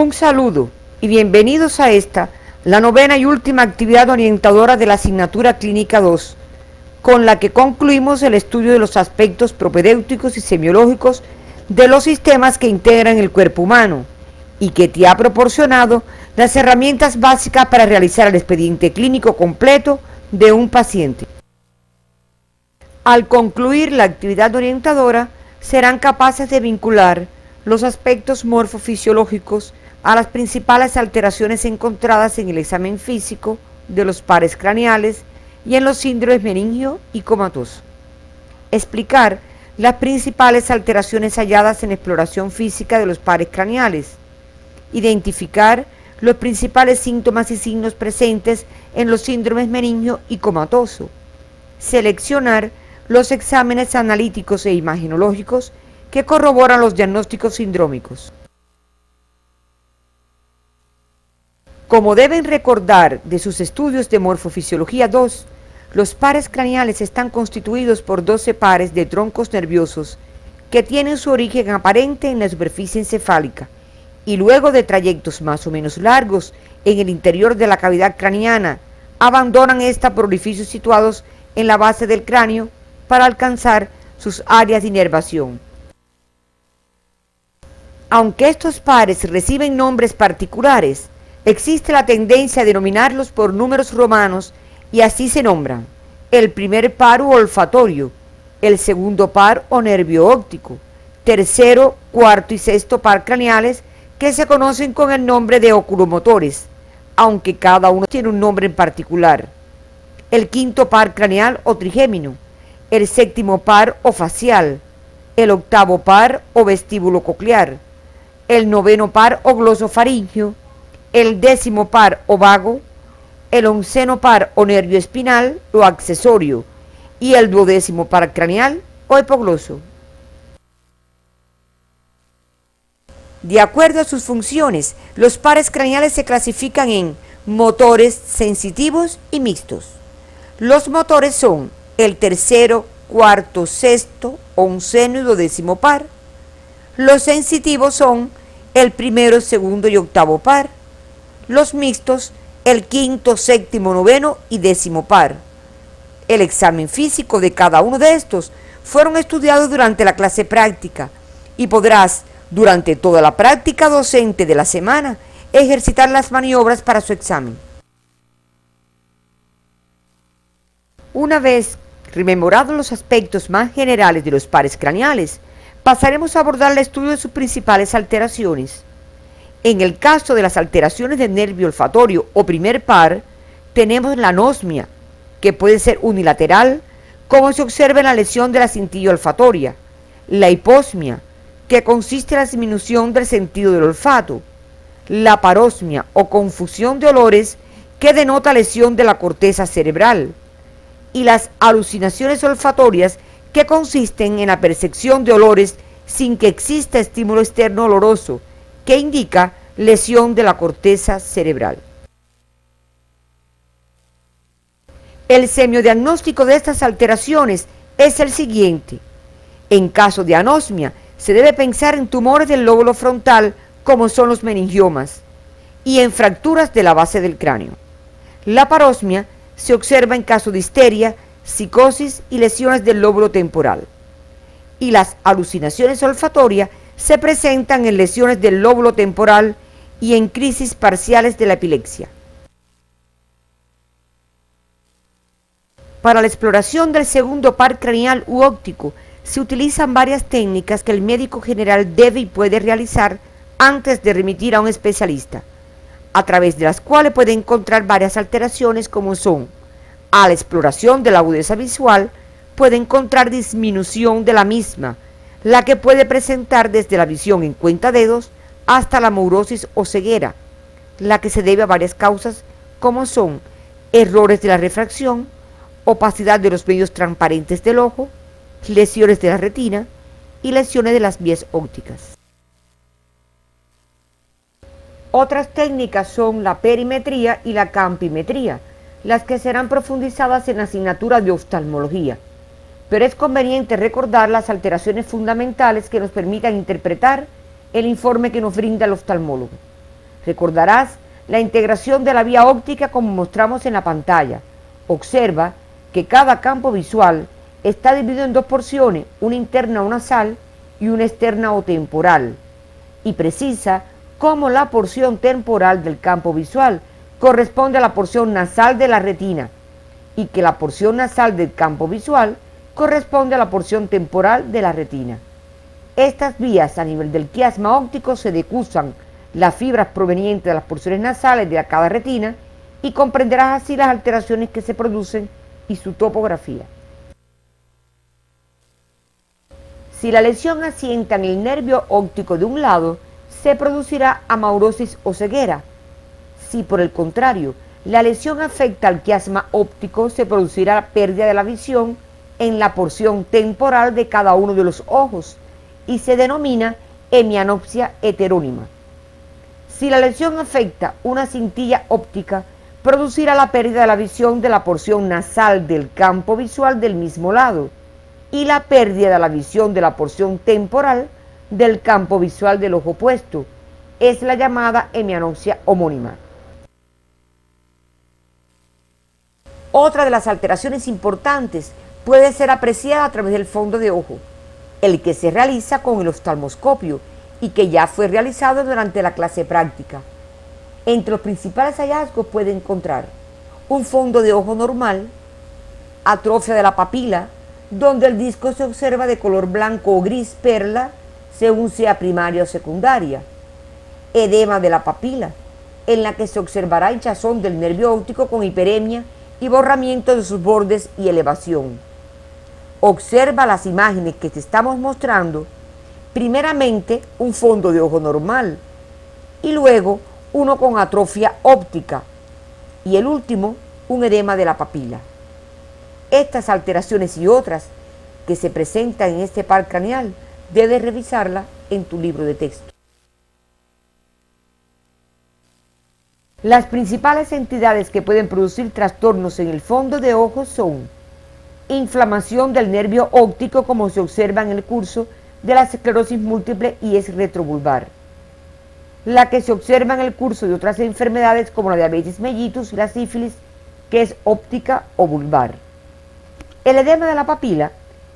Un saludo y bienvenidos a esta, la novena y última actividad orientadora de la asignatura Clínica 2, con la que concluimos el estudio de los aspectos propedéuticos y semiológicos de los sistemas que integran el cuerpo humano y que te ha proporcionado las herramientas básicas para realizar el expediente clínico completo de un paciente. Al concluir la actividad orientadora, serán capaces de vincular los aspectos morfofisiológicos a las principales alteraciones encontradas en el examen físico de los pares craneales y en los síndromes meningio y comatoso. Explicar las principales alteraciones halladas en exploración física de los pares craneales. Identificar los principales síntomas y signos presentes en los síndromes meningio y comatoso. Seleccionar los exámenes analíticos e imagenológicos que corroboran los diagnósticos sindrómicos. Como deben recordar de sus estudios de morfofisiología 2, los pares craneales están constituidos por 12 pares de troncos nerviosos que tienen su origen aparente en la superficie encefálica y luego de trayectos más o menos largos en el interior de la cavidad craneana, abandonan esta por orificios situados en la base del cráneo para alcanzar sus áreas de inervación. Aunque estos pares reciben nombres particulares, existe la tendencia a denominarlos por números romanos y así se nombran: el primer par u olfatorio, el segundo par o nervio óptico, tercero, cuarto y sexto par craneales que se conocen con el nombre de oculomotores, aunque cada uno tiene un nombre en particular, el quinto par craneal o trigémino, el séptimo par o facial, el octavo par o vestíbulo coclear, el noveno par o glosofaringio, el décimo par o vago, el onceno par o nervio espinal o accesorio y el duodécimo par craneal o hipogloso. De acuerdo a sus funciones, los pares craneales se clasifican en motores sensitivos y mixtos. Los motores son el tercero, cuarto, sexto, onceno y duodécimo par. Los sensitivos son el primero, segundo y octavo par. Los mixtos, el quinto, séptimo, noveno y décimo par. El examen físico de cada uno de estos fueron estudiados durante la clase práctica y podrás, durante toda la práctica docente de la semana, ejercitar las maniobras para su examen. Una vez rememorados los aspectos más generales de los pares craneales, pasaremos a abordar el estudio de sus principales alteraciones. En el caso de las alteraciones del nervio olfatorio o primer par, tenemos la anosmia, que puede ser unilateral, como se observa en la lesión de la cintilla olfatoria, la hiposmia, que consiste en la disminución del sentido del olfato, la parosmia o confusión de olores, que denota lesión de la corteza cerebral, y las alucinaciones olfatorias, que consisten en la percepción de olores sin que exista estímulo externo oloroso, que indica lesión de la corteza cerebral. El semiodiagnóstico de estas alteraciones es el siguiente. En caso de anosmia, se debe pensar en tumores del lóbulo frontal, como son los meningiomas, y en fracturas de la base del cráneo. La parosmia se observa en caso de histeria, psicosis y lesiones del lóbulo temporal. Y las alucinaciones olfatorias se presentan en lesiones del lóbulo temporal y en crisis parciales de la epilepsia. Para la exploración del segundo par craneal u óptico se utilizan varias técnicas que el médico general debe y puede realizar antes de remitir a un especialista, a través de las cuales puede encontrar varias alteraciones, como son: a la exploración de la agudeza visual puede encontrar disminución de la misma, la que puede presentar desde la visión en cuentadedos hasta la maurosis o ceguera, la que se debe a varias causas, como son errores de la refracción, opacidad de los medios transparentes del ojo, lesiones de la retina y lesiones de las vías ópticas. Otras técnicas son la perimetría y la campimetría, las que serán profundizadas en la asignatura de oftalmología, pero es conveniente recordar las alteraciones fundamentales que nos permitan interpretar el informe que nos brinda el oftalmólogo. Recordarás la integración de la vía óptica como mostramos en la pantalla. Observa que cada campo visual está dividido en dos porciones, una interna o nasal y una externa o temporal, y precisa cómo la porción temporal del campo visual corresponde a la porción nasal de la retina y que la porción nasal del campo visual corresponde a la porción temporal de la retina. Estas vías a nivel del quiasma óptico se decusan las fibras provenientes de las porciones nasales de cada retina y comprenderás así las alteraciones que se producen y su topografía. Si la lesión asienta en el nervio óptico de un lado, se producirá amaurosis o ceguera. Si por el contrario la lesión afecta al quiasma óptico, se producirá pérdida de la visión en la porción temporal de cada uno de los ojos y se denomina hemianopsia heterónima. Si la lesión afecta una cintilla óptica, producirá la pérdida de la visión de la porción nasal del campo visual del mismo lado y la pérdida de la visión de la porción temporal del campo visual del ojo opuesto. Es la llamada hemianopsia homónima. Otra de las alteraciones importantes puede ser apreciada a través del fondo de ojo, el que se realiza con el oftalmoscopio y que ya fue realizado durante la clase práctica. Entre los principales hallazgos puede encontrar un fondo de ojo normal, atrofia de la papila, donde el disco se observa de color blanco o gris perla, según sea primaria o secundaria, edema de la papila, en la que se observará hinchazón del nervio óptico con hiperemia y borramiento de sus bordes y elevación. Observa las imágenes que te estamos mostrando, primeramente un fondo de ojo normal y luego uno con atrofia óptica y el último un edema de la papila. Estas alteraciones y otras que se presentan en este par craneal debes revisarla en tu libro de texto. Las principales entidades que pueden producir trastornos en el fondo de ojo son inflamación del nervio óptico, como se observa en el curso de la esclerosis múltiple y es retrovulvar, la que se observa en el curso de otras enfermedades como la diabetes mellitus y la sífilis, que es óptica o vulvar. El edema de la papila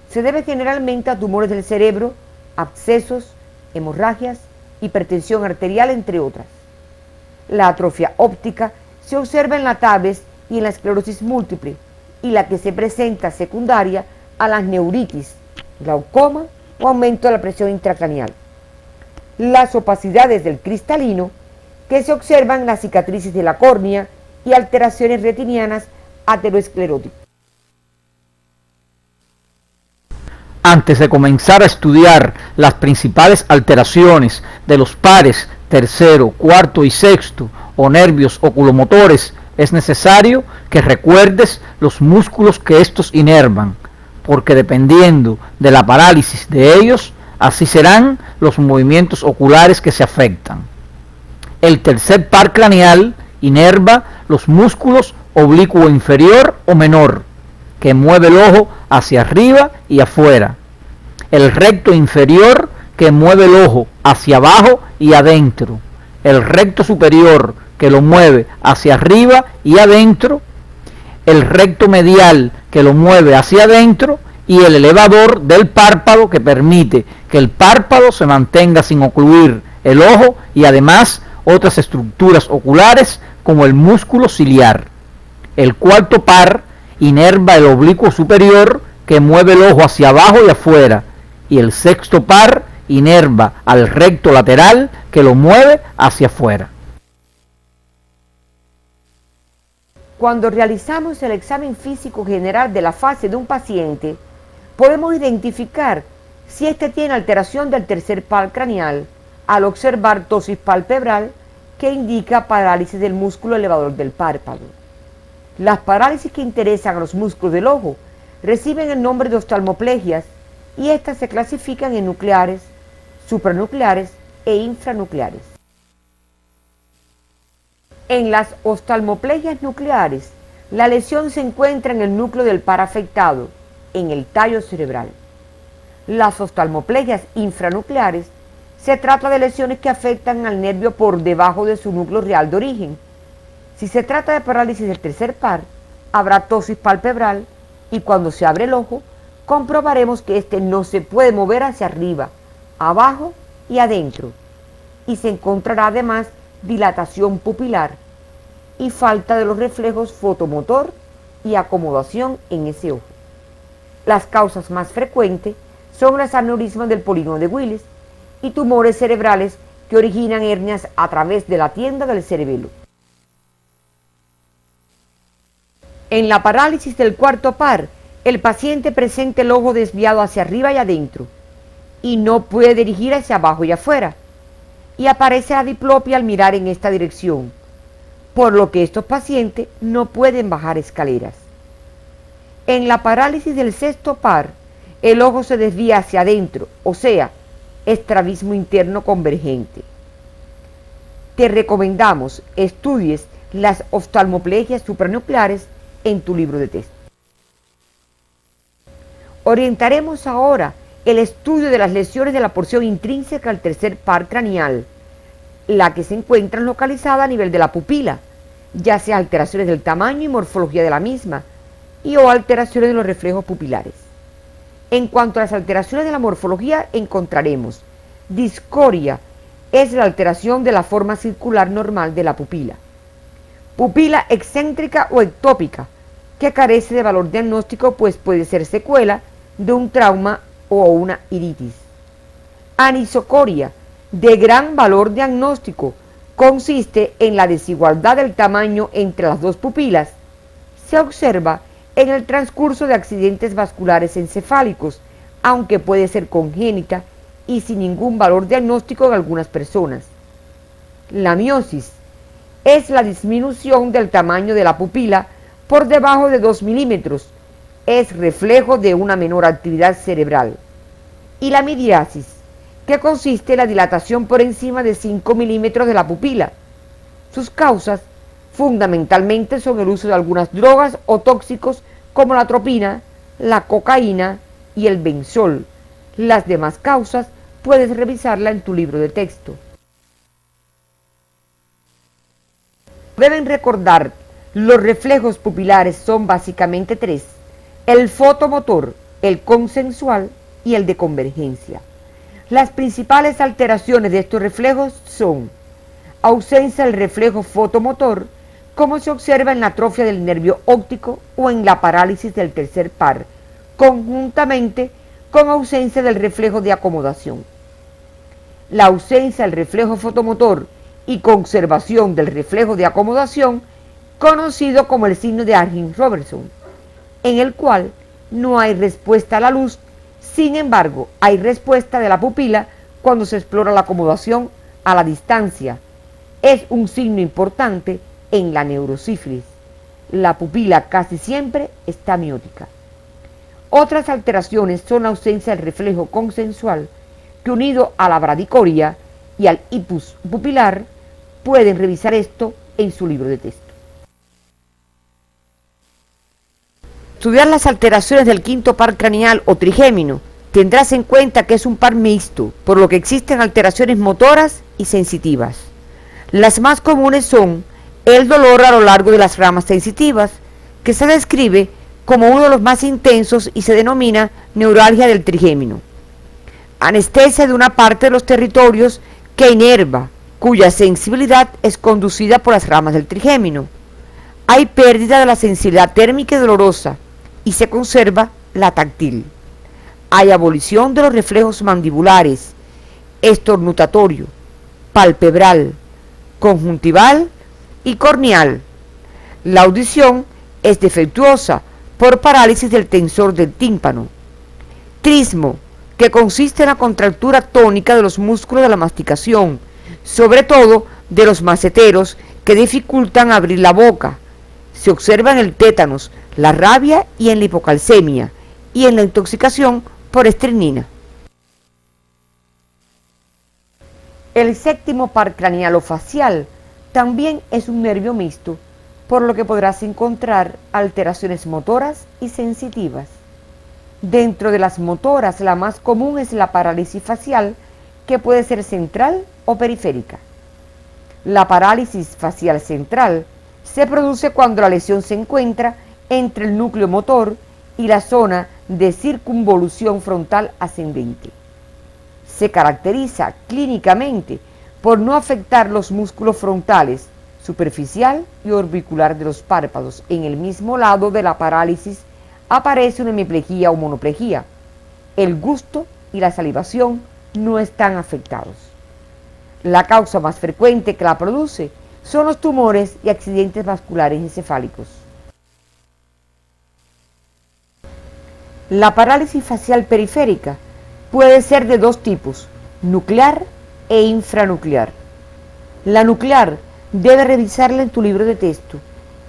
se debe generalmente a tumores del cerebro, abscesos, hemorragias, hipertensión arterial, entre otras. La atrofia óptica se observa en la tabes y en la esclerosis múltiple, y la que se presenta secundaria a las neuritis, glaucoma o aumento de la presión intracraneal. Las opacidades del cristalino, que se observan en las cicatrices de la córnea y alteraciones retinianas ateroescleróticas. Antes de comenzar a estudiar las principales alteraciones de los pares tercero, cuarto y sexto o nervios oculomotores, es necesario que recuerdes los músculos que estos inervan, porque dependiendo de la parálisis de ellos, así serán los movimientos oculares que se afectan. El tercer par craneal inerva los músculos oblicuo inferior o menor, que mueve el ojo hacia arriba y afuera. El recto inferior, que mueve el ojo hacia abajo y adentro. El recto superior, que lo mueve hacia arriba y adentro. El recto medial, que lo mueve hacia adentro. Y el elevador del párpado, que permite que el párpado se mantenga sin ocluir el ojo, y además otras estructuras oculares como el músculo ciliar. El cuarto par inerva el oblicuo superior, que mueve el ojo hacia abajo y afuera, y el sexto par inerva al recto lateral, que lo mueve hacia afuera. Cuando realizamos el examen físico general de la fase de un paciente, podemos identificar si éste tiene alteración del tercer par craneal al observar ptosis palpebral, que indica parálisis del músculo elevador del párpado. Las parálisis que interesan a los músculos del ojo reciben el nombre de oftalmoplegias y estas se clasifican en nucleares, supranucleares e infranucleares. En las oftalmoplegias nucleares, la lesión se encuentra en el núcleo del par afectado, en el tallo cerebral. Las oftalmoplegias infranucleares Se trata de lesiones que afectan al nervio por debajo de su núcleo real de origen. Si se trata de parálisis del tercer par, habrá ptosis palpebral y cuando se abre el ojo, comprobaremos que éste no se puede mover hacia arriba, abajo y adentro. Y se encontrará además dilatación pupilar y falta de los reflejos fotomotor y acomodación en ese ojo. Las causas más frecuentes son las aneurismas del polígono de Willis y tumores cerebrales que originan hernias a través de la tienda del cerebelo. En la parálisis del cuarto par, el paciente presenta el ojo desviado hacia arriba y adentro y no puede dirigir hacia abajo y afuera, y aparece la diplopia al mirar en esta dirección, por lo que estos pacientes no pueden bajar escaleras. En la parálisis del sexto par, el ojo se desvía hacia adentro, o sea, estrabismo interno convergente. Te recomendamos estudies las oftalmoplegias supranucleares en tu libro de texto. Orientaremos ahora el estudio de las lesiones de la porción intrínseca al tercer par craneal, la que se encuentra localizada a nivel de la pupila, ya sea alteraciones del tamaño y morfología de la misma, y o alteraciones de los reflejos pupilares. En cuanto a las alteraciones de la morfología, encontraremos discoria, es la alteración de la forma circular normal de la pupila. Pupila excéntrica o ectópica, que carece de valor diagnóstico, pues puede ser secuela de un trauma o una iritis. Anisocoria, de gran valor diagnóstico, consiste en la desigualdad del tamaño entre las dos pupilas. Se observa en el transcurso de accidentes vasculares encefálicos, aunque puede ser congénita y sin ningún valor diagnóstico en algunas personas. La miosis es la disminución del tamaño de la pupila por debajo de 2 milímetros, es reflejo de una menor actividad cerebral. Y la midriasis, que consiste en la dilatación por encima de 5 milímetros de la pupila. Sus causas fundamentalmente son el uso de algunas drogas o tóxicos como la atropina, la cocaína y el benzol. Las demás causas puedes revisarla en tu libro de texto. Deben recordar, los reflejos pupilares son básicamente tres: el fotomotor, el consensual y el de convergencia. Las principales alteraciones de estos reflejos son ausencia del reflejo fotomotor, como se observa en la atrofia del nervio óptico o en la parálisis del tercer par, conjuntamente con ausencia del reflejo de acomodación. La ausencia del reflejo fotomotor y conservación del reflejo de acomodación, conocido como el signo de Argyll-Robertson, en el cual no hay respuesta a la luz, sin embargo, hay respuesta de la pupila cuando se explora la acomodación a la distancia. Es un signo importante en la neurosífilis. La pupila casi siempre está miótica. Otras alteraciones son la ausencia del reflejo consensual, que unido a la bradicoria y al hipus pupilar, pueden revisar esto en su libro de texto. Estudiar las alteraciones del quinto par craneal o trigémino, tendrás en cuenta que es un par mixto, por lo que existen alteraciones motoras y sensitivas. Las más comunes son el dolor a lo largo de las ramas sensitivas, que se describe como uno de los más intensos y se denomina neuralgia del trigémino. Anestesia de una parte de los territorios que inerva, cuya sensibilidad es conducida por las ramas del trigémino. Hay pérdida de la sensibilidad térmica y dolorosa, y se conserva la táctil. Hay abolición de los reflejos mandibulares, estornutatorio, palpebral, conjuntival y corneal. La audición es defectuosa por parálisis del tensor del tímpano. Trismo, que consiste en la contractura tónica de los músculos de la masticación, sobre todo de los maceteros, que dificultan abrir la boca. Se observa en el tétanos, la rabia y en la hipocalcemia, y en la intoxicación por estrinina. El séptimo par cranealofacial también es un nervio mixto, por lo que podrás encontrar alteraciones motoras y sensitivas. Dentro de las motoras, la más común es la parálisis facial, que puede ser central o periférica. La parálisis facial central se produce cuando la lesión se encuentra entre el núcleo motor y la zona de circunvolución frontal ascendente. Se caracteriza clínicamente por no afectar los músculos frontales, superficial y orbicular de los párpados. En el mismo lado de la parálisis aparece una hemiplegia o monoplegia. El gusto y la salivación no están afectados. La causa más frecuente que la produce son los tumores y accidentes vasculares encefálicos. La parálisis facial periférica puede ser de dos tipos, nuclear e infranuclear. La nuclear debe revisarla en tu libro de texto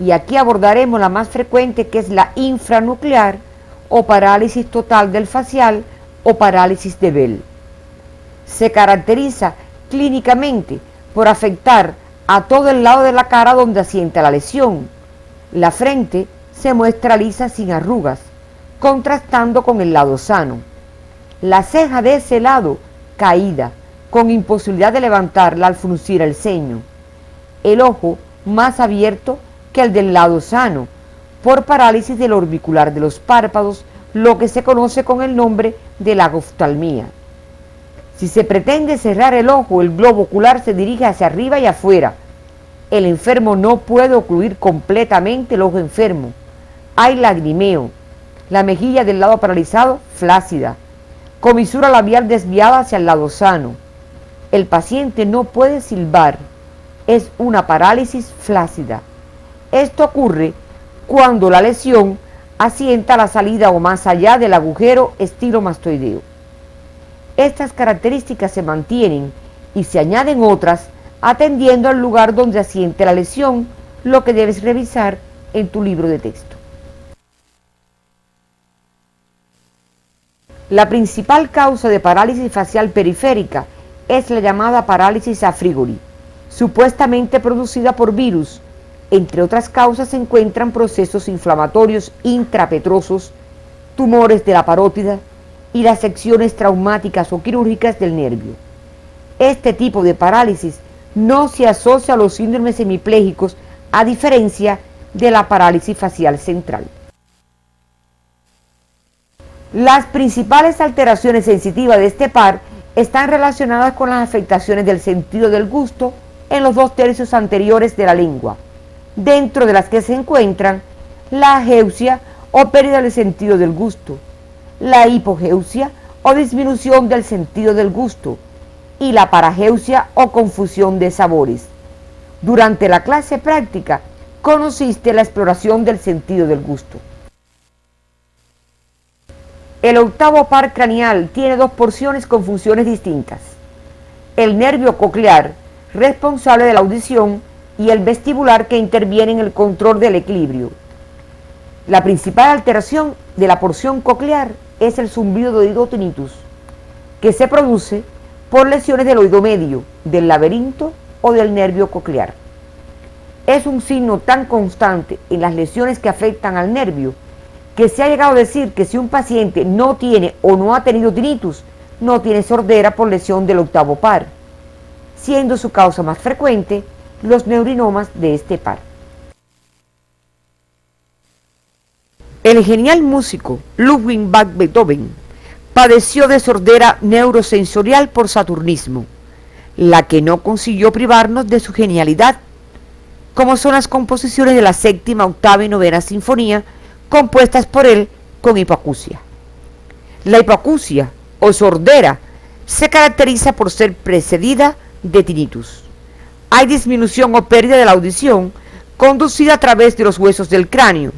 y aquí abordaremos la más frecuente, que es la infranuclear o parálisis total del facial o parálisis de Bell. Se caracteriza clínicamente por afectar a todo el lado de la cara donde asienta la lesión. La frente se muestra lisa sin arrugas, contrastando con el lado sano. La ceja de ese lado caída, con imposibilidad de levantarla al fruncir el ceño. El ojo más abierto que el del lado sano, por parálisis del orbicular de los párpados, lo que se conoce con el nombre de lagoftalmía. Si se pretende cerrar el ojo, el globo ocular se dirige hacia arriba y afuera. El enfermo no puede ocluir completamente el ojo enfermo. Hay lagrimeo. La mejilla del lado paralizado flácida. Comisura labial desviada hacia el lado sano. El paciente no puede silbar. Es una parálisis flácida. Esto ocurre cuando la lesión asienta a la salida o más allá del agujero estilo mastoideo. Estas características se mantienen y se añaden otras atendiendo al lugar donde asiente la lesión, lo que debes revisar en tu libro de texto. La principal causa de parálisis facial periférica es la llamada parálisis a frigori, supuestamente producida por virus. Entre otras causas se encuentran procesos inflamatorios intrapetrosos, tumores de la parótida y las secciones traumáticas o quirúrgicas del nervio. Este tipo de parálisis no se asocia a los síndromes hemipléjicos, a diferencia de la parálisis facial central. Las principales alteraciones sensitivas de este par están relacionadas con las afectaciones del sentido del gusto en los 2/3 anteriores de la lengua, dentro de las que se encuentran la ageusia o pérdida del sentido del gusto, la hipogeusia o disminución del sentido del gusto y la parageusia o confusión de sabores. Durante la clase práctica conociste la exploración del sentido del gusto. El octavo par craneal tiene dos porciones con funciones distintas: el nervio coclear, responsable de la audición, y el vestibular, que interviene en el control del equilibrio. La principal alteración de la porción coclear es el zumbido de oído tinnitus, que se produce por lesiones del oído medio, del laberinto o del nervio coclear. Es un signo tan constante en las lesiones que afectan al nervio que se ha llegado a decir que si un paciente no tiene o no ha tenido tinnitus, no tiene sordera por lesión del octavo par, siendo su causa más frecuente los neurinomas de este par. El genial músico Ludwig van Beethoven padeció de sordera neurosensorial por saturnismo, la que no consiguió privarnos de su genialidad, como son las composiciones de la séptima, octava y novena sinfonía, compuestas por él con hipoacusia. La hipoacusia o sordera se caracteriza por ser precedida de tinnitus. Hay disminución o pérdida de la audición conducida a través de los huesos del cráneo.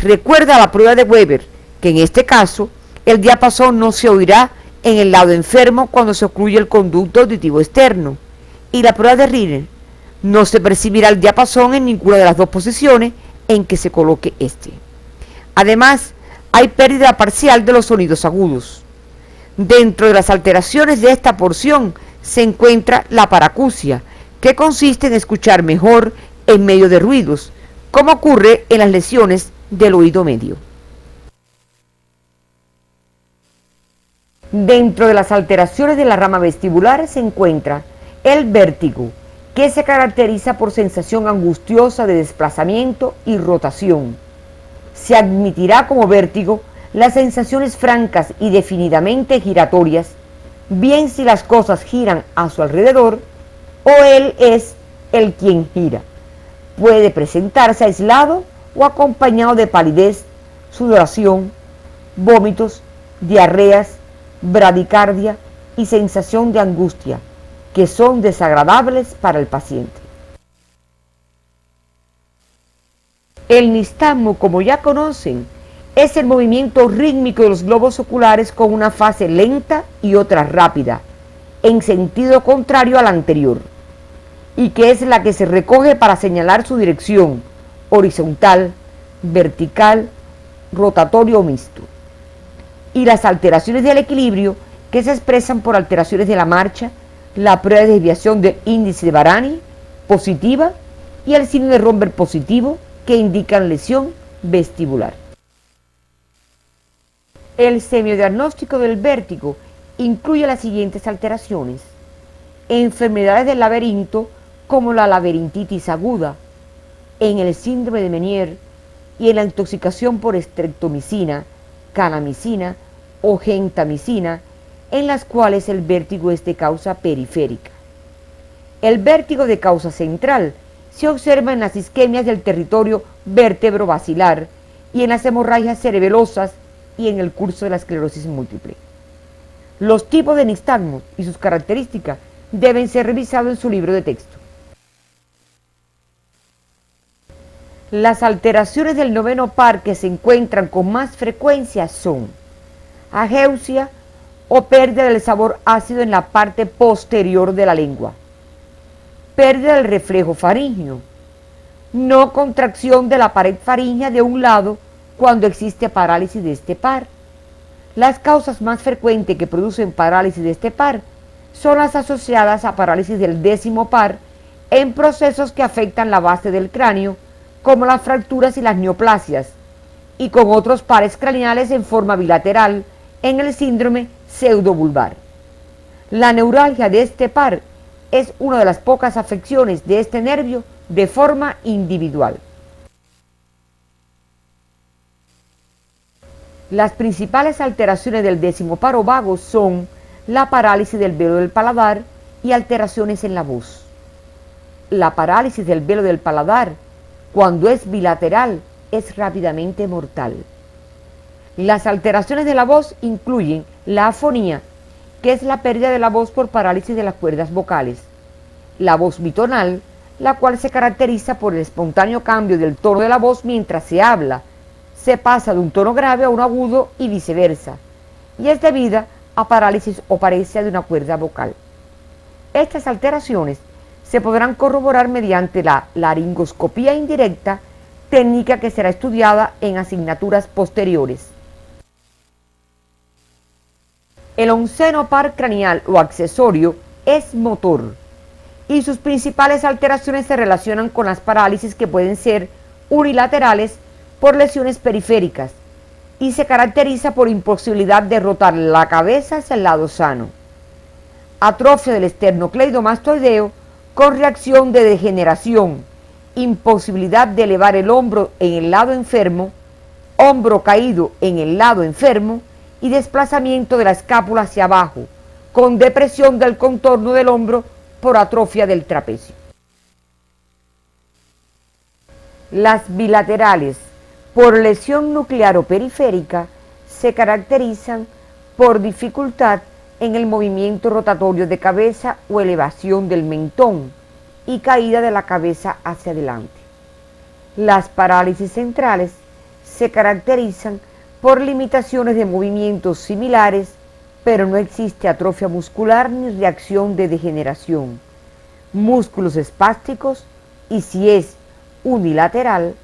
Recuerda la prueba de Weber, que en este caso el diapasón no se oirá en el lado enfermo cuando se ocluye el conducto auditivo externo, y la prueba de Riner, no se percibirá el diapasón en ninguna de las dos posiciones en que se coloque este. Además, hay pérdida parcial de los sonidos agudos. Dentro de las alteraciones de esta porción se encuentra la paracusia, que consiste en escuchar mejor en medio de ruidos, como ocurre en las lesiones del oído medio. Dentro de las alteraciones de la rama vestibular se encuentra el vértigo, que se caracteriza por sensación angustiosa de desplazamiento y rotación. Se admitirá como vértigo las sensaciones francas y definidamente giratorias, bien si las cosas giran a su alrededor o él es el quien gira. Puede presentarse aislado o acompañado de palidez, sudoración, vómitos, diarreas, bradicardia y sensación de angustia, que son desagradables para el paciente. El nistagmo, como ya conocen, es el movimiento rítmico de los globos oculares con una fase lenta y otra rápida, en sentido contrario a la anterior, y que es la que se recoge para señalar su dirección, horizontal, vertical, rotatorio o mixto. Y las alteraciones del equilibrio, que se expresan por alteraciones de la marcha, la prueba de desviación del índice de Barani positiva y el signo de Romberg positivo, que indican lesión vestibular. El semiodiagnóstico del vértigo incluye las siguientes alteraciones: enfermedades del laberinto como la laberintitis aguda, en el síndrome de Meniere y en la intoxicación por streptomicina, kanamicina o gentamicina, en las cuales el vértigo es de causa periférica. El vértigo de causa central se observa en las isquemias del territorio vértebro-basilar y en las hemorragias cerebelosas y en el curso de la esclerosis múltiple. Los tipos de nistagmo y sus características deben ser revisados en su libro de texto. Las alteraciones del noveno par que se encuentran con más frecuencia son ageusia o pérdida del sabor ácido en la parte posterior de la lengua, pérdida del reflejo faríngeo, no contracción de la pared faríngea de un lado cuando existe parálisis de este par. Las causas más frecuentes que producen parálisis de este par son las asociadas a parálisis del décimo par en procesos que afectan la base del cráneo, como las fracturas y las neoplasias, y con otros pares craneales en forma bilateral en el síndrome pseudobulbar. La neuralgia de este par es una de las pocas afecciones de este nervio de forma individual. Las principales alteraciones del décimo par o vago son la parálisis del velo del paladar y alteraciones en la voz. La parálisis del velo del paladar, cuando es bilateral, es rápidamente mortal. Las alteraciones de la voz incluyen la afonía, que es la pérdida de la voz por parálisis de las cuerdas vocales, la voz bitonal, la cual se caracteriza por el espontáneo cambio del tono de la voz mientras se habla, se pasa de un tono grave a un agudo y viceversa, y es debida a parálisis o paresia de una cuerda vocal. Estas alteraciones se podrán corroborar mediante la laringoscopía indirecta, técnica que será estudiada en asignaturas posteriores. El onceno par craneal o accesorio es motor, y sus principales alteraciones se relacionan con las parálisis que pueden ser unilaterales por lesiones periféricas y se caracteriza por imposibilidad de rotar la cabeza hacia el lado sano, atrofia del esternocleidomastoideo con reacción de degeneración, imposibilidad de elevar el hombro en el lado enfermo, hombro caído en el lado enfermo y desplazamiento de la escápula hacia abajo, con depresión del contorno del hombro por atrofia del trapecio. Las bilaterales, por lesión nuclear o periférica, se caracterizan por dificultad en el movimiento rotatorio de cabeza o elevación del mentón y caída de la cabeza hacia adelante. Las parálisis centrales se caracterizan por limitaciones de movimientos similares, pero no existe atrofia muscular ni reacción de degeneración, músculos espásticos, y si es unilateral,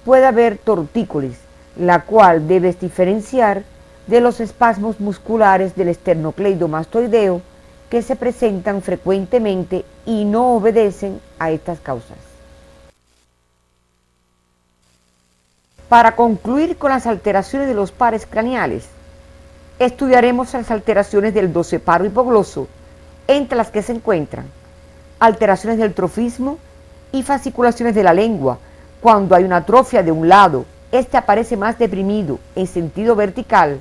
puede haber tortícolis, la cual debes diferenciar de los espasmos musculares del esternocleidomastoideo que se presentan frecuentemente y no obedecen a estas causas. Para concluir con las alteraciones de los pares craneales, estudiaremos las alteraciones del dorsoparo hipogloso, entre las que se encuentran alteraciones del trofismo y fasciculaciones de la lengua. Cuando hay una atrofia de un lado, este aparece más deprimido en sentido vertical,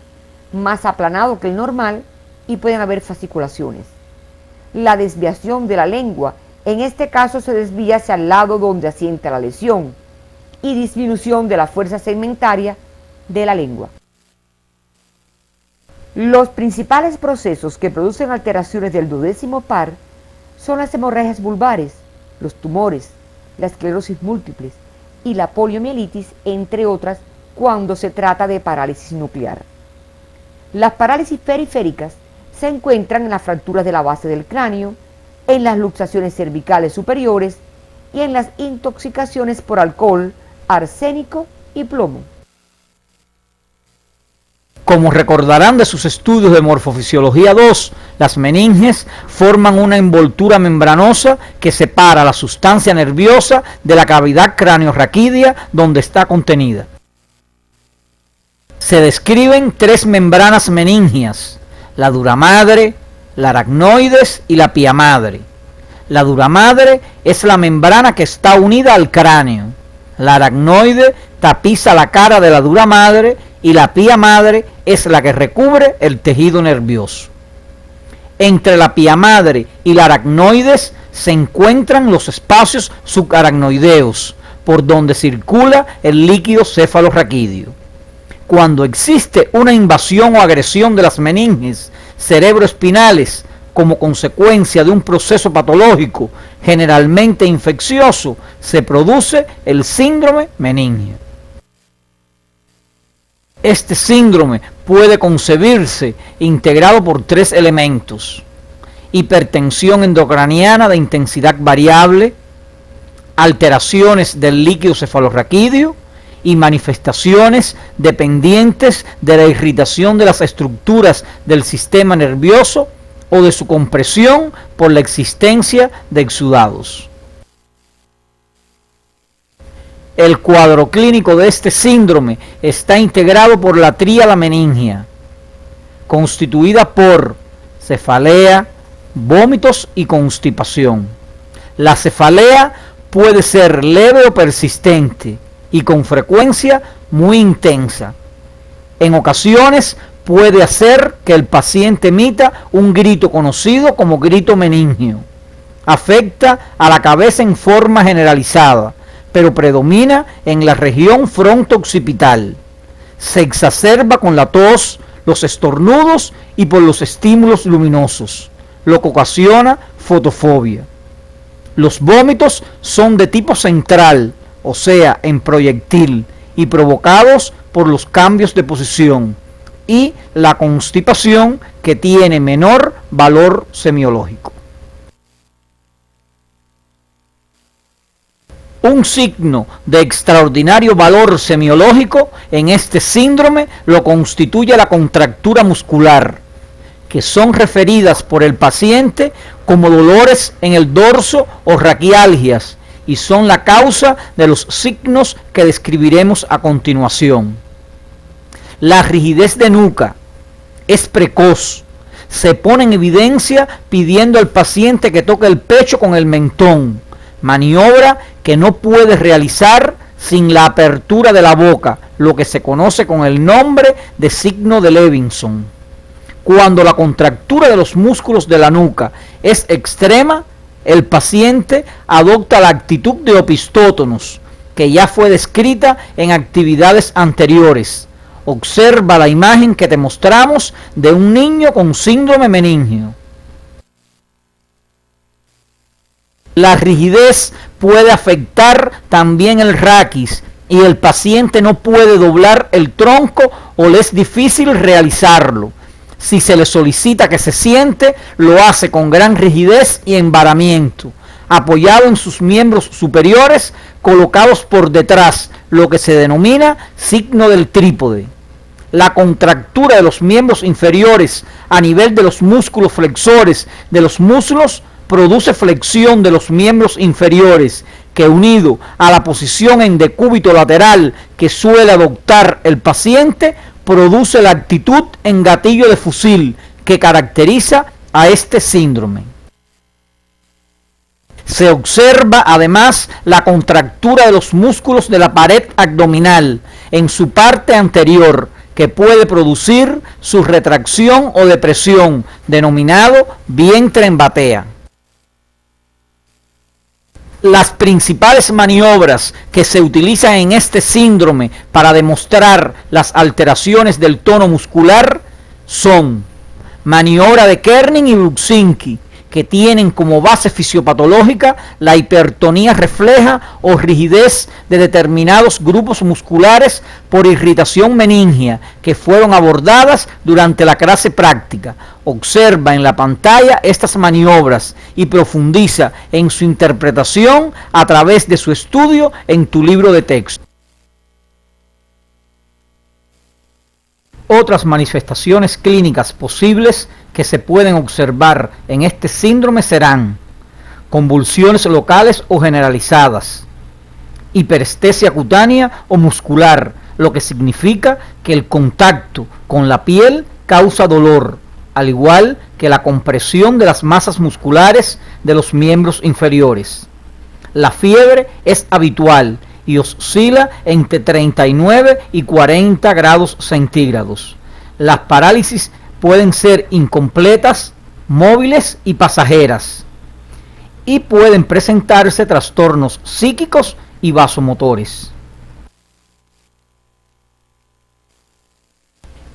más aplanado que el normal, y pueden haber fasciculaciones. La desviación de la lengua, en este caso se desvía hacia el lado donde asienta la lesión, y disminución de la fuerza segmentaria de la lengua. Los principales procesos que producen alteraciones del duodécimo par son las hemorragias vulvares, los tumores, la esclerosis múltiple y la poliomielitis, entre otras, cuando se trata de parálisis nuclear. Las parálisis periféricas se encuentran en las fracturas de la base del cráneo, en las luxaciones cervicales superiores y en las intoxicaciones por alcohol, arsénico y plomo. Como recordarán de sus estudios de morfofisiología 2, las meninges forman una envoltura membranosa que separa la sustancia nerviosa de la cavidad craneorraquídea donde está contenida. Se describen 3 membranas meningias: la duramadre, la aracnoides y la pía madre. La duramadre es la membrana que está unida al cráneo. La aracnoide tapiza la cara de la duramadre y la pía madre es la que recubre el tejido nervioso. Entre la pía madre y la aracnoides se encuentran los espacios subaracnoideos, por donde circula el líquido cefalorraquídeo. Cuando existe una invasión o agresión de las meninges cerebroespinales como consecuencia de un proceso patológico generalmente infeccioso, se produce el síndrome meningeo. Este síndrome puede concebirse integrado por 3 elementos: hipertensión endocraniana de intensidad variable, alteraciones del líquido cefalorraquídeo y manifestaciones dependientes de la irritación de las estructuras del sistema nervioso o de su compresión por la existencia de exudados. El cuadro clínico de este síndrome está integrado por la tríada meningia, constituida por cefalea, vómitos y constipación. La cefalea puede ser leve o persistente y con frecuencia muy intensa. En ocasiones puede hacer que el paciente emita un grito conocido como grito meningio. Afecta a la cabeza en forma generalizada, pero predomina en la región fronto-occipital. Se exacerba con la tos, los estornudos y por los estímulos luminosos, lo que ocasiona fotofobia. Los vómitos son de tipo central, o sea, en proyectil, y provocados por los cambios de posición, y la constipación, que tiene menor valor semiológico. Un signo de extraordinario valor semiológico en este síndrome lo constituye la contractura muscular, que son referidas por el paciente como dolores en el dorso o raquialgias, y son la causa de los signos que describiremos a continuación. La rigidez de nuca es precoz, se pone en evidencia pidiendo al paciente que toque el pecho con el mentón, maniobra que no puede realizar sin la apertura de la boca, lo que se conoce con el nombre de signo de Levinson. Cuando la contractura de los músculos de la nuca es extrema, el paciente adopta la actitud de opistótonos, que ya fue descrita en actividades anteriores. Observa la imagen que te mostramos de un niño con síndrome meningio. La rigidez puede afectar también el raquis y el paciente no puede doblar el tronco o le es difícil realizarlo. Si se le solicita que se siente, lo hace con gran rigidez y embaramiento, apoyado en sus miembros superiores colocados por detrás, lo que se denomina signo del trípode. La contractura de los miembros inferiores a nivel de los músculos flexores de los muslos produce flexión de los miembros inferiores, que unido a la posición en decúbito lateral que suele adoptar el paciente, produce la actitud en gatillo de fusil que caracteriza a este síndrome. Se observa además la contractura de los músculos de la pared abdominal en su parte anterior, que puede producir su retracción o depresión, denominado vientre en batea. Las principales maniobras que se utilizan en este síndrome para demostrar las alteraciones del tono muscular son maniobra de Kerning y Brudzinski, que tienen como base fisiopatológica la hipertonía refleja o rigidez de determinados grupos musculares por irritación meningia, que fueron abordadas durante la clase práctica. Observa en la pantalla estas maniobras y profundiza en su interpretación a través de su estudio en tu libro de texto. Otras manifestaciones clínicas posibles que se pueden observar en este síndrome serán convulsiones locales o generalizadas, hiperestesia cutánea o muscular, lo que significa que el contacto con la piel causa dolor, al igual que la compresión de las masas musculares de los miembros inferiores. La fiebre es habitual y oscila entre 39 y 40 grados centígrados. Las parálisis pueden ser incompletas, móviles y pasajeras, y pueden presentarse trastornos psíquicos y vasomotores.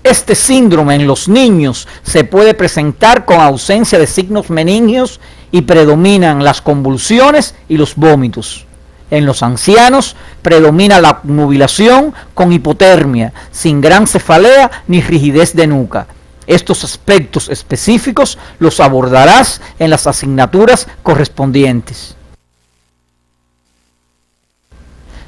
Este síndrome en los niños se puede presentar con ausencia de signos meningios y predominan las convulsiones y los vómitos. En los ancianos predomina la obnubilación con hipotermia, sin gran cefalea ni rigidez de nuca. Estos aspectos específicos los abordarás en las asignaturas correspondientes.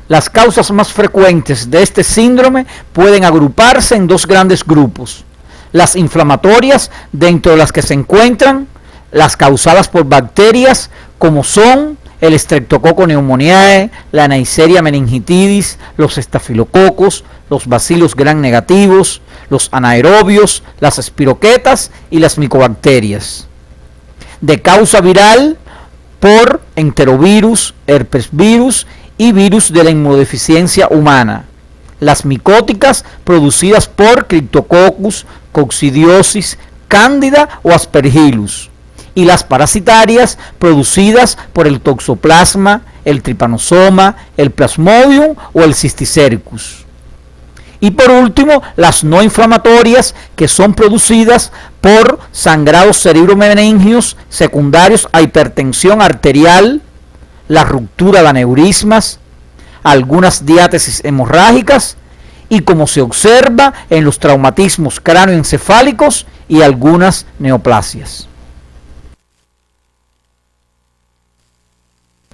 Las causas más frecuentes de este síndrome pueden agruparse en dos grandes grupos: las inflamatorias, dentro de las que se encuentran las causadas por bacterias, como son el Streptococcus pneumoniae, la Neisseria meningitidis, los estafilococos, los bacilos gram negativos, los anaerobios, las espiroquetas y las micobacterias. De causa viral, por enterovirus, herpesvirus y virus de la inmunodeficiencia humana. Las micóticas, producidas por Cryptococcus, coccidiosis, cándida o aspergillus. Y las parasitarias, producidas por el toxoplasma, el trypanosoma, el plasmodium o el cysticercus. Y por último, las no inflamatorias, que son producidas por sangrados cerebromeningios secundarios a hipertensión arterial, la ruptura de aneurismas, algunas diátesis hemorrágicas y, como se observa, en los traumatismos cráneoencefálicos y algunas neoplasias.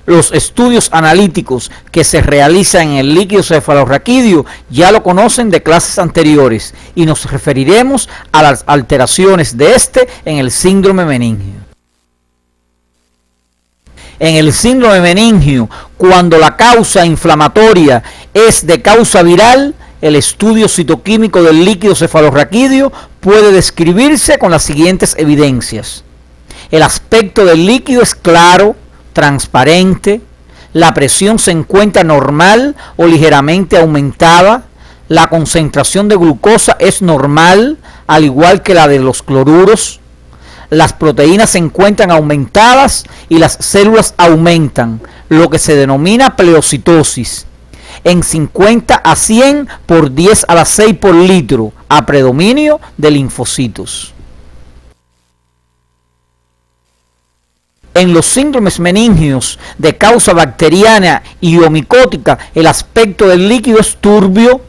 Los estudios analíticos que se realizan en el líquido cefalorraquídeo ya lo conocen de clases anteriores y nos referiremos a las alteraciones de este en el síndrome meningio. En el síndrome meningio, cuando la causa inflamatoria es de causa viral, el estudio citoquímico del líquido cefalorraquídeo puede describirse con las siguientes evidencias. El aspecto del líquido es claro, transparente, la presión se encuentra normal o ligeramente aumentada, la concentración de glucosa es normal, al igual que la de los cloruros, las proteínas se encuentran aumentadas y las células aumentan, lo que se denomina pleocitosis, en 50 a 100 por 10 a la 6 por litro, a predominio de linfocitos. En los síndromes meningios de causa bacteriana y o micótica, el aspecto del líquido es turbio,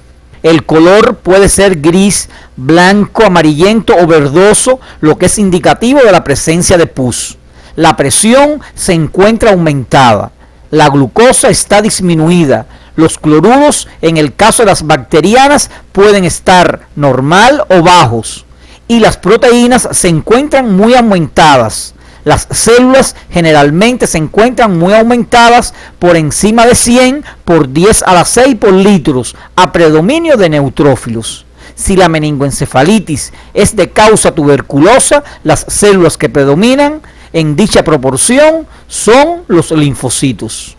el color puede ser gris, blanco, amarillento o verdoso, lo que es indicativo de la presencia de pus. La presión se encuentra aumentada, la glucosa está disminuida, los cloruros, en el caso de las bacterianas, pueden estar normal o bajos, y las proteínas se encuentran muy aumentadas. Las células generalmente se encuentran muy aumentadas por encima de 100 por 10 a la 6 por litros, a predominio de neutrófilos. si la meningoencefalitis es de causa tuberculosa, las células que predominan en dicha proporción son los linfocitos.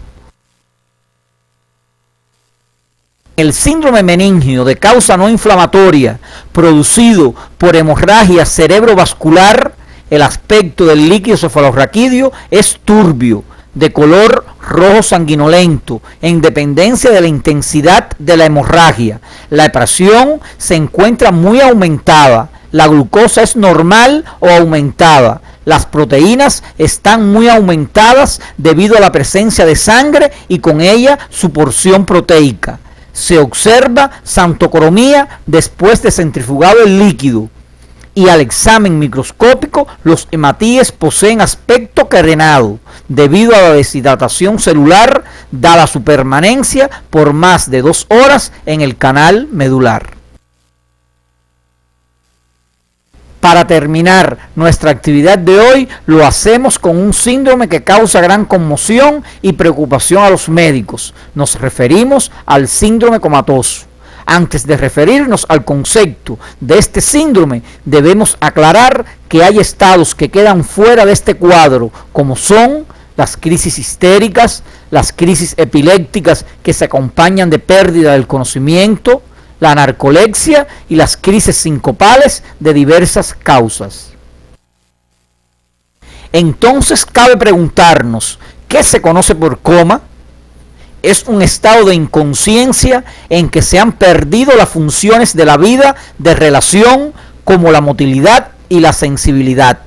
El síndrome meningio de causa no inflamatoria producido por hemorragia cerebrovascular, el aspecto del líquido cefalorraquídeo es turbio, de color rojo sanguinolento, en dependencia de la intensidad de la hemorragia. La presión se encuentra muy aumentada, la glucosa es normal o aumentada. Las proteínas están muy aumentadas debido a la presencia de sangre y con ella su porción proteica. Se observa xantocromía después de centrifugado el líquido. Y al examen microscópico, los hematíes poseen aspecto carenado, debido a la deshidratación celular, dada su permanencia por más de 2 horas en el canal medular. Para terminar nuestra actividad de hoy, lo hacemos con un síndrome que causa gran conmoción y preocupación a los médicos. Nos referimos al síndrome comatoso. Antes de referirnos al concepto de este síndrome, debemos aclarar que hay estados que quedan fuera de este cuadro, como son las crisis histéricas, las crisis epilépticas que se acompañan de pérdida del conocimiento, la narcolepsia y las crisis sincopales de diversas causas. Entonces cabe preguntarnos, ¿qué se conoce por coma? Es un estado de inconsciencia en que se han perdido las funciones de la vida de relación como la motilidad y la sensibilidad,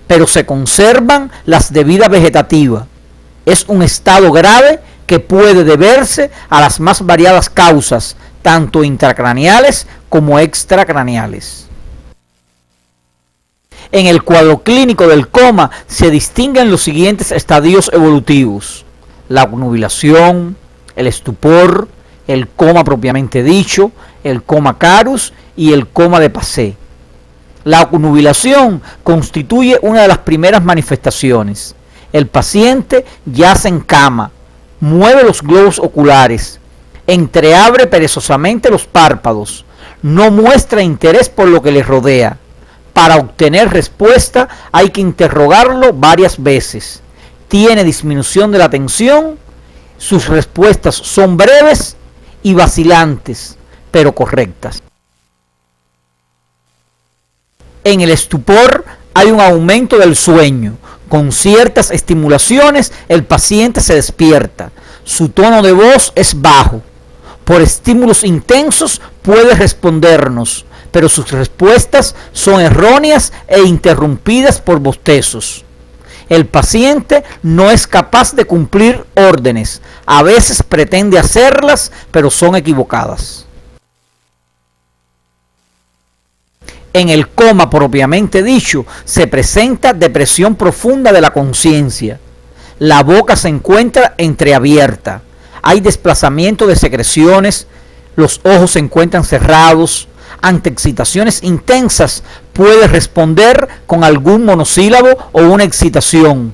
pero se conservan las de vida vegetativa. Es un estado grave que puede deberse a las más variadas causas, tanto intracraneales como extracraneales. En el cuadro clínico del coma se distinguen los siguientes estadios evolutivos: la obnubilación, el estupor, el coma propiamente dicho, el coma carus y el coma de Passé. La obnubilación constituye una de las primeras manifestaciones. El paciente yace en cama, mueve los globos oculares, entreabre perezosamente los párpados, no muestra interés por lo que le rodea. Para obtener respuesta hay que interrogarlo varias veces. Tiene disminución de la atención, sus respuestas son breves y vacilantes, pero correctas. En el estupor hay un aumento del sueño. Con ciertas estimulaciones el paciente se despierta. Su tono de voz es bajo. Por estímulos intensos puede respondernos, pero sus respuestas son erróneas e interrumpidas por bostezos. El paciente no es capaz de cumplir órdenes. A veces pretende hacerlas, pero son equivocadas. En el coma propiamente dicho, se presenta depresión profunda de la conciencia. La boca se encuentra entreabierta. Hay desplazamiento de secreciones. Los ojos se encuentran cerrados. Ante excitaciones intensas puede responder con algún monosílabo o una excitación.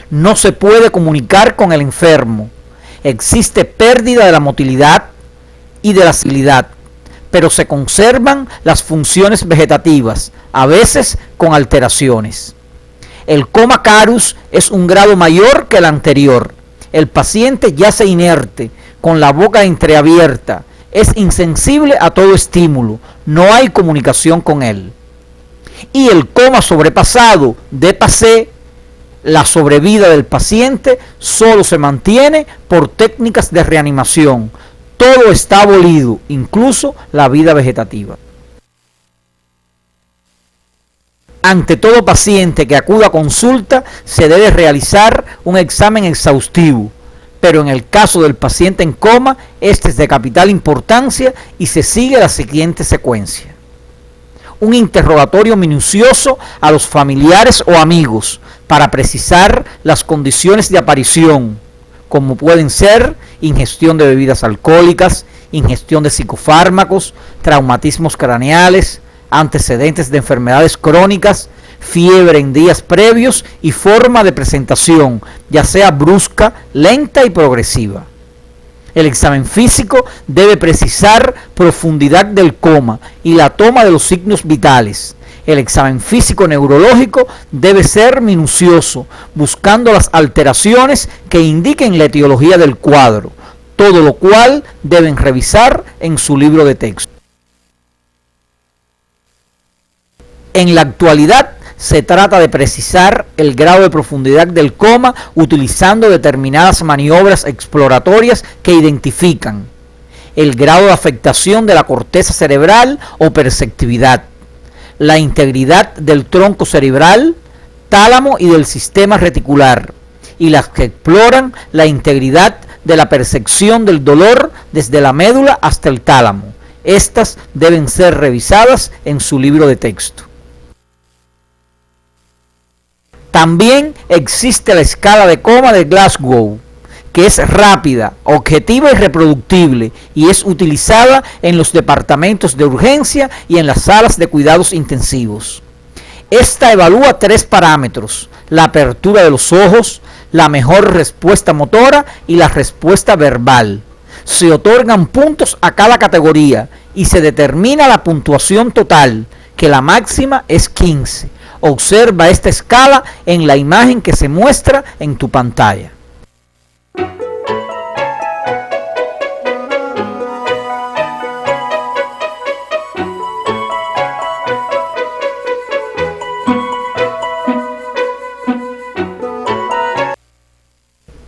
No se puede comunicar con el enfermo. Existe pérdida de la motilidad y de la sensibilidad, pero se conservan las funciones vegetativas, a veces con alteraciones. El coma carus es un grado mayor que el anterior. El paciente yace inerte, con la boca entreabierta, es insensible a todo estímulo, no hay comunicación con él. Y el coma sobrepasado de Passé, la sobrevida del paciente solo se mantiene por técnicas de reanimación. Todo está abolido, incluso la vida vegetativa. Ante todo paciente que acuda a consulta se debe realizar un examen exhaustivo, pero en el caso del paciente en coma, este es de capital importancia y se sigue la siguiente secuencia. Un interrogatorio minucioso a los familiares o amigos para precisar las condiciones de aparición, como pueden ser ingestión de bebidas alcohólicas, ingestión de psicofármacos, traumatismos craneales, antecedentes de enfermedades crónicas, fiebre en días previos y forma de presentación, ya sea brusca, lenta y progresiva. El examen físico debe precisar profundidad del coma y la toma de los signos vitales. El examen físico neurológico debe ser minucioso, buscando las alteraciones que indiquen la etiología del cuadro, todo lo cual deben revisar en su libro de texto. En la actualidad, se trata de precisar el grado de profundidad del coma utilizando determinadas maniobras exploratorias que identifican el grado de afectación de la corteza cerebral o perceptividad, la integridad del tronco cerebral, tálamo y del sistema reticular, y las que exploran la integridad de la percepción del dolor desde la médula hasta el tálamo. Estas deben ser revisadas en su libro de texto. También existe la escala de coma de Glasgow, que es rápida, objetiva y reproductible, y es utilizada en los departamentos de urgencia y en las salas de cuidados intensivos. Esta evalúa 3 parámetros: la apertura de los ojos, la mejor respuesta motora y la respuesta verbal. Se otorgan puntos a cada categoría y se determina la puntuación total, que la máxima es 15. Observa esta escala en la imagen que se muestra en tu pantalla.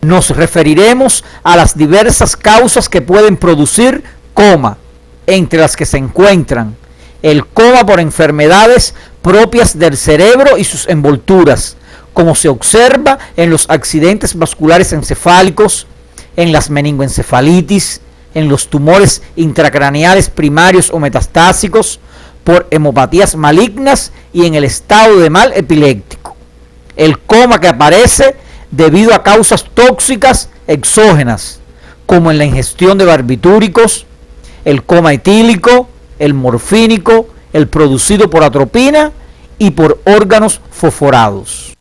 Nos referiremos a las diversas causas que pueden producir coma, entre las que se encuentran el coma por enfermedades propias del cerebro y sus envolturas, como se observa en los accidentes vasculares encefálicos, en las meningoencefalitis, en los tumores intracraneales primarios o metastásicos, por hemopatías malignas y en el estado de mal epiléptico. El coma que aparece debido a causas tóxicas exógenas, como en la ingestión de barbitúricos, el coma etílico, el morfínico, el producido por atropina y por órganos fosforados.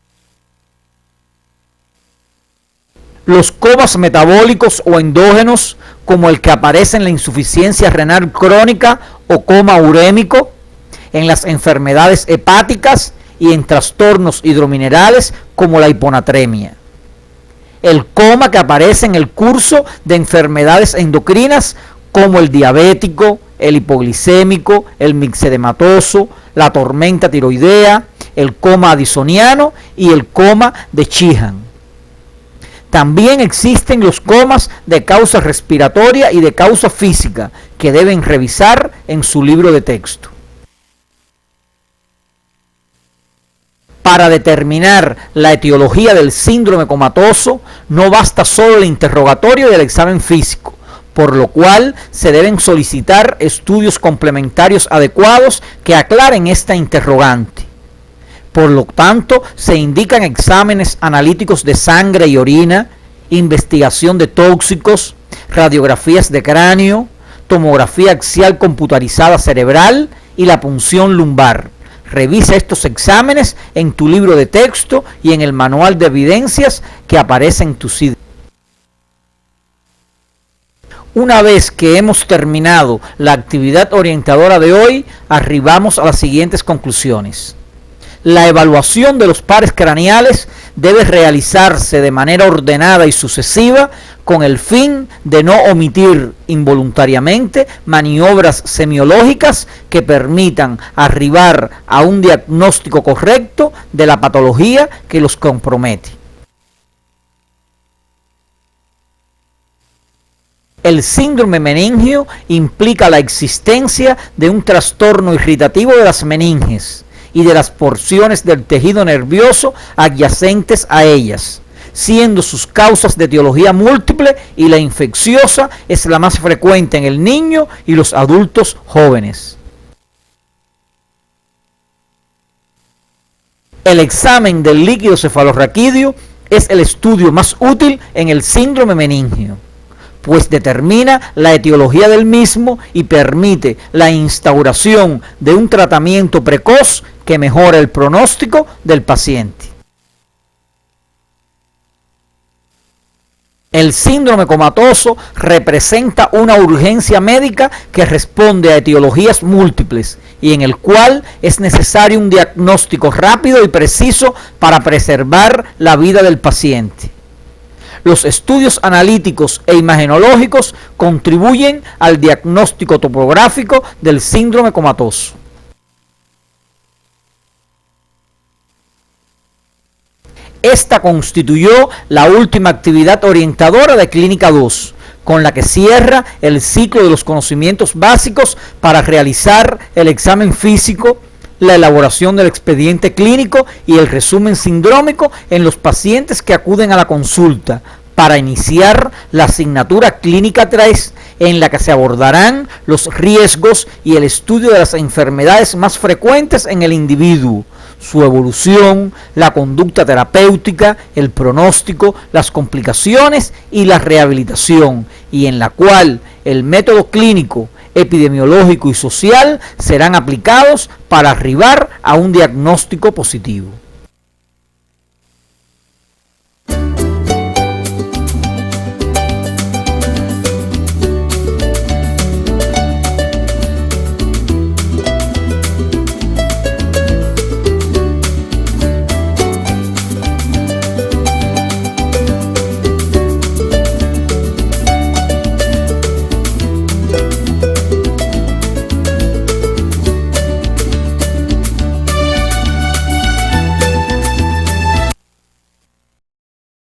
Los comas metabólicos o endógenos, como el que aparece en la insuficiencia renal crónica o coma urémico, en las enfermedades hepáticas y en trastornos hidrominerales como la hiponatremia. El coma que aparece en el curso de enfermedades endocrinas como el diabético, el hipoglicémico, el mixedematoso, la tormenta tiroidea, el coma addisoniano y el coma de Sheehan. También existen los comas de causa respiratoria y de causa física, que deben revisar en su libro de texto. Para determinar la etiología del síndrome comatoso, no basta solo el interrogatorio y el examen físico, por lo cual se deben solicitar estudios complementarios adecuados que aclaren esta interrogante. Por lo tanto, se indican exámenes analíticos de sangre y orina, investigación de tóxicos, radiografías de cráneo, tomografía axial computarizada cerebral y la punción lumbar. Revisa estos exámenes en tu libro de texto y en el manual de evidencias que aparece en tu sitio. Una vez que hemos terminado la actividad orientadora de hoy, arribamos a las siguientes conclusiones. La evaluación de los pares craneales debe realizarse de manera ordenada y sucesiva con el fin de no omitir involuntariamente maniobras semiológicas que permitan arribar a un diagnóstico correcto de la patología que los compromete. El síndrome meningio implica la existencia de un trastorno irritativo de las meninges y de las porciones del tejido nervioso adyacentes a ellas, siendo sus causas de etiología múltiple y la infecciosa es la más frecuente en el niño y los adultos jóvenes. El examen del líquido cefalorraquídeo es el estudio más útil en el síndrome meningio, pues determina la etiología del mismo y permite la instauración de un tratamiento precoz que mejora el pronóstico del paciente. El síndrome comatoso representa una urgencia médica que responde a etiologías múltiples y en el cual es necesario un diagnóstico rápido y preciso para preservar la vida del paciente. Los estudios analíticos e imagenológicos contribuyen al diagnóstico topográfico del síndrome comatoso. Esta constituyó la última actividad orientadora de Clínica 2, con la que cierra el ciclo de los conocimientos básicos para realizar el examen físico, la elaboración del expediente clínico y el resumen sindrómico en los pacientes que acuden a la consulta, para iniciar la asignatura Clínica 3, en la que se abordarán los riesgos y el estudio de las enfermedades más frecuentes en el individuo, su evolución, la conducta terapéutica, el pronóstico, las complicaciones y la rehabilitación, y en la cual el método clínico, epidemiológico y social serán aplicados para arribar a un diagnóstico positivo.